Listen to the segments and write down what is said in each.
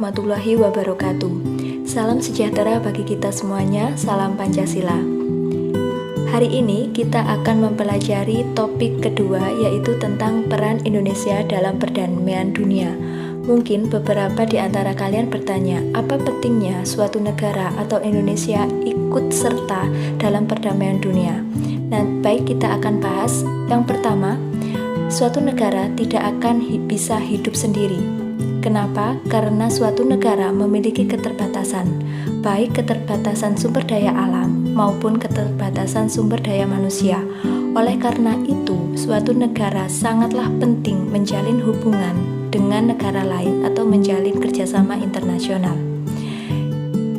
warahmatullahi wabarakatuh. Salam sejahtera bagi kita semuanya, salam Pancasila. Hari ini kita akan mempelajari topik kedua, yaitu tentang peran Indonesia dalam perdamaian dunia. Mungkin beberapa di antara kalian bertanya, apa pentingnya suatu negara atau Indonesia ikut serta dalam perdamaian dunia? Nah, baik, kita akan bahas. Yang pertama, suatu negara tidak akan bisa hidup sendiri. Kenapa? Karena suatu negara memiliki keterbatasan, baik keterbatasan sumber daya alam maupun keterbatasan sumber daya manusia. Oleh karena itu, suatu negara sangatlah penting menjalin hubungan dengan negara lain atau menjalin kerjasama internasional.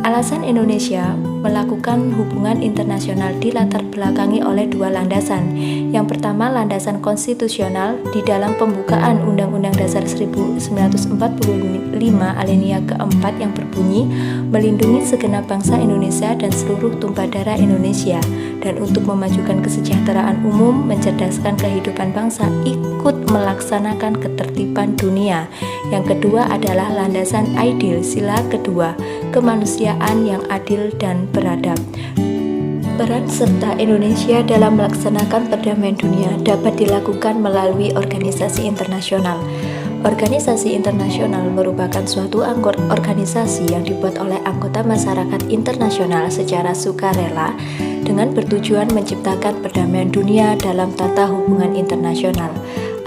Alasan Indonesia melakukan hubungan internasional dilatar belakangi oleh dua landasan. Yang pertama, landasan konstitusional di dalam pembukaan Undang-Undang Dasar 1945 alinea keempat yang berbunyi melindungi segenap bangsa Indonesia dan seluruh tumpah darah Indonesia, dan untuk memajukan kesejahteraan umum, mencerdaskan kehidupan bangsa, ikut melaksanakan ketertiban dunia. Yang kedua adalah landasan ideal sila kedua, kemanusiaan yang adil dan beradab. Peran serta Indonesia dalam melaksanakan perdamaian dunia dapat dilakukan melalui organisasi internasional. Organisasi internasional merupakan suatu organisasi yang dibuat oleh anggota masyarakat internasional secara sukarela dengan bertujuan menciptakan perdamaian dunia dalam tata hubungan internasional.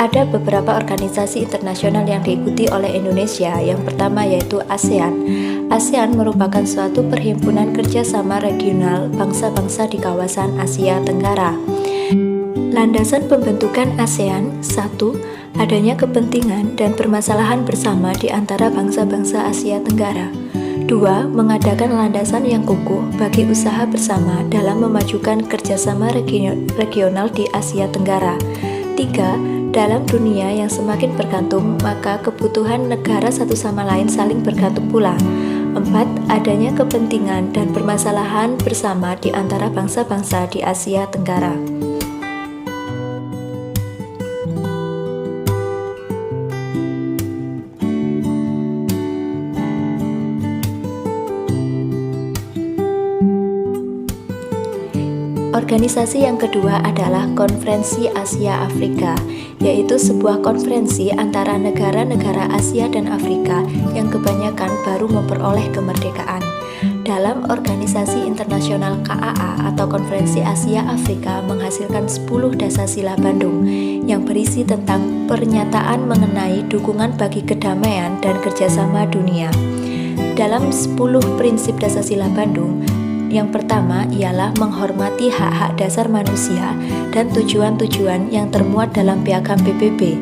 Ada beberapa organisasi internasional yang diikuti oleh Indonesia. Yang pertama yaitu ASEAN. ASEAN merupakan suatu perhimpunan kerjasama regional bangsa-bangsa di kawasan Asia Tenggara. Landasan pembentukan ASEAN: 1. Adanya kepentingan dan permasalahan bersama di antara bangsa-bangsa Asia Tenggara. 2. Mengadakan landasan yang kukuh bagi usaha bersama dalam memajukan kerjasama regional di Asia Tenggara. 3. Dalam dunia yang semakin bergantung, maka kebutuhan negara satu sama lain saling bergantung pula. 4. Adanya kepentingan dan permasalahan bersama di antara bangsa-bangsa di Asia Tenggara. Organisasi yang kedua adalah Konferensi Asia Afrika, yaitu sebuah konferensi antara negara-negara Asia dan Afrika yang kebanyakan baru memperoleh kemerdekaan. Dalam organisasi internasional KAA atau Konferensi Asia Afrika menghasilkan 10 Dasasila Bandung yang berisi tentang pernyataan mengenai dukungan bagi kedamaian dan kerjasama dunia. Dalam 10 prinsip Dasasila Bandung, yang pertama ialah menghormati hak-hak dasar manusia dan tujuan-tujuan yang termuat dalam Piagam PBB.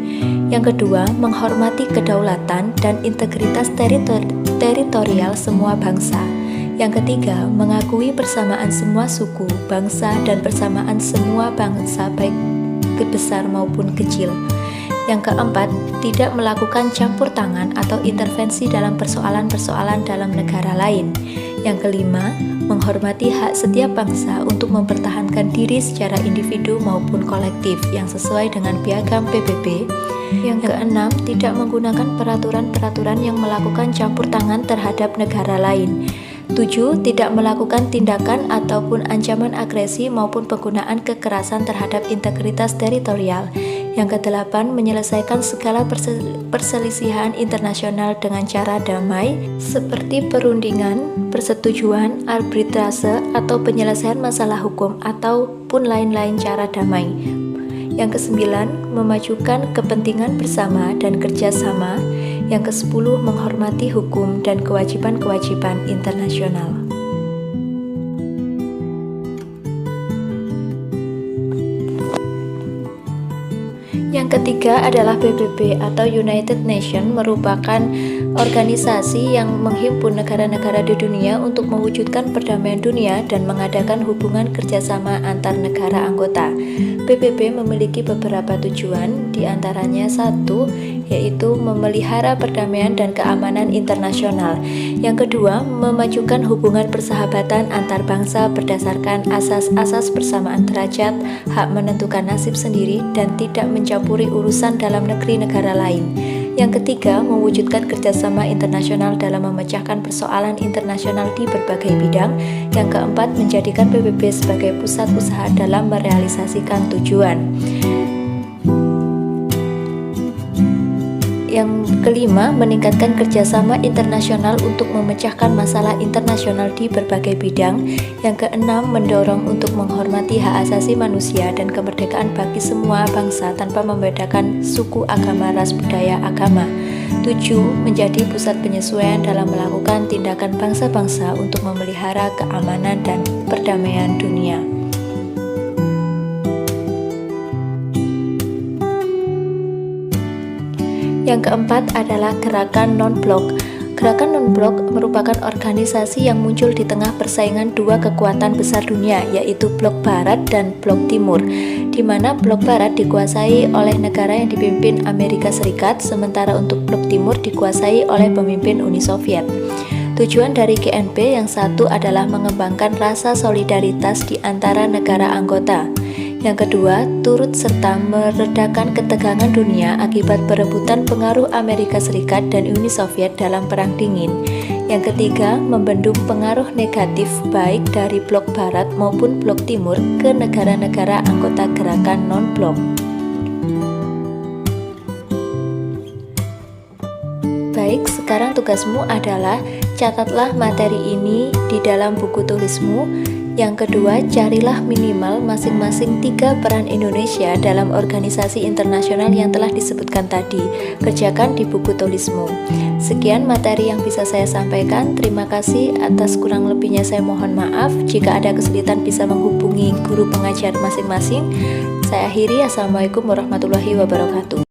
Yang kedua, menghormati kedaulatan dan integritas teritorial semua bangsa. Yang ketiga, mengakui persamaan semua suku, bangsa, dan persamaan semua bangsa baik besar maupun kecil. Yang keempat, tidak melakukan campur tangan atau intervensi dalam persoalan-persoalan dalam negara lain. Yang kelima, menghormati hak setiap bangsa untuk mempertahankan diri secara individu maupun kolektif yang sesuai dengan Piagam PBB. Yang keenam, tidak menggunakan peraturan-peraturan yang melakukan campur tangan terhadap negara lain. 7. Tidak melakukan tindakan ataupun ancaman agresi maupun penggunaan kekerasan terhadap integritas teritorial. Yang kedelapan, menyelesaikan segala perselisihan internasional dengan cara damai, seperti perundingan, persetujuan, arbitrase, atau penyelesaian masalah hukum, ataupun lain-lain cara damai. Yang kesembilan, memajukan kepentingan bersama dan kerjasama. Yang kesepuluh, menghormati hukum dan kewajiban-kewajiban internasional. Yang ketiga adalah PBB atau United Nations, merupakan organisasi yang menghimpun negara-negara di dunia untuk mewujudkan perdamaian dunia dan mengadakan hubungan kerjasama antar negara anggota. PBB memiliki beberapa tujuan, diantaranya 1, yaitu memelihara perdamaian dan keamanan internasional. Yang kedua, memajukan hubungan persahabatan antar bangsa berdasarkan asas-asas persamaan derajat, hak menentukan nasib sendiri, dan tidak mencampuri urusan dalam negeri negara lain. Yang ketiga, mewujudkan kerjasama internasional dalam memecahkan persoalan internasional di berbagai bidang. Yang keempat, menjadikan PBB sebagai pusat usaha dalam merealisasikan tujuan. Yang kelima, meningkatkan kerjasama internasional untuk memecahkan masalah internasional di berbagai bidang. Yang keenam, mendorong untuk menghormati hak asasi manusia dan kemerdekaan bagi semua bangsa tanpa membedakan suku, agama, ras, budaya, agama. 7. Menjadi pusat penyesuaian dalam melakukan tindakan bangsa-bangsa untuk memelihara keamanan dan perdamaian dunia. Yang keempat adalah gerakan non-blok. Gerakan non-blok merupakan organisasi yang muncul di tengah persaingan dua kekuatan besar dunia, yaitu blok barat dan blok timur, di mana blok barat dikuasai oleh negara yang dipimpin Amerika Serikat, sementara untuk blok timur dikuasai oleh pemimpin Uni Soviet. Tujuan dari GNP yang satu adalah mengembangkan rasa solidaritas di antara negara anggota. Yang kedua, turut serta meredakan ketegangan dunia akibat perebutan pengaruh Amerika Serikat dan Uni Soviet dalam Perang Dingin. Yang ketiga, membendung pengaruh negatif baik dari blok barat maupun blok timur ke negara-negara anggota gerakan non-blok. Baik, sekarang tugasmu adalah catatlah materi ini di dalam buku tulismu. Yang kedua, carilah minimal masing-masing 3 peran Indonesia dalam organisasi internasional yang telah disebutkan tadi. Kerjakan di buku tulismu. Sekian materi yang bisa saya sampaikan. Terima kasih. Atas kurang lebihnya saya mohon maaf. Jika ada kesulitan bisa menghubungi guru pengajar masing-masing. Saya akhiri. Assalamualaikum warahmatullahi wabarakatuh.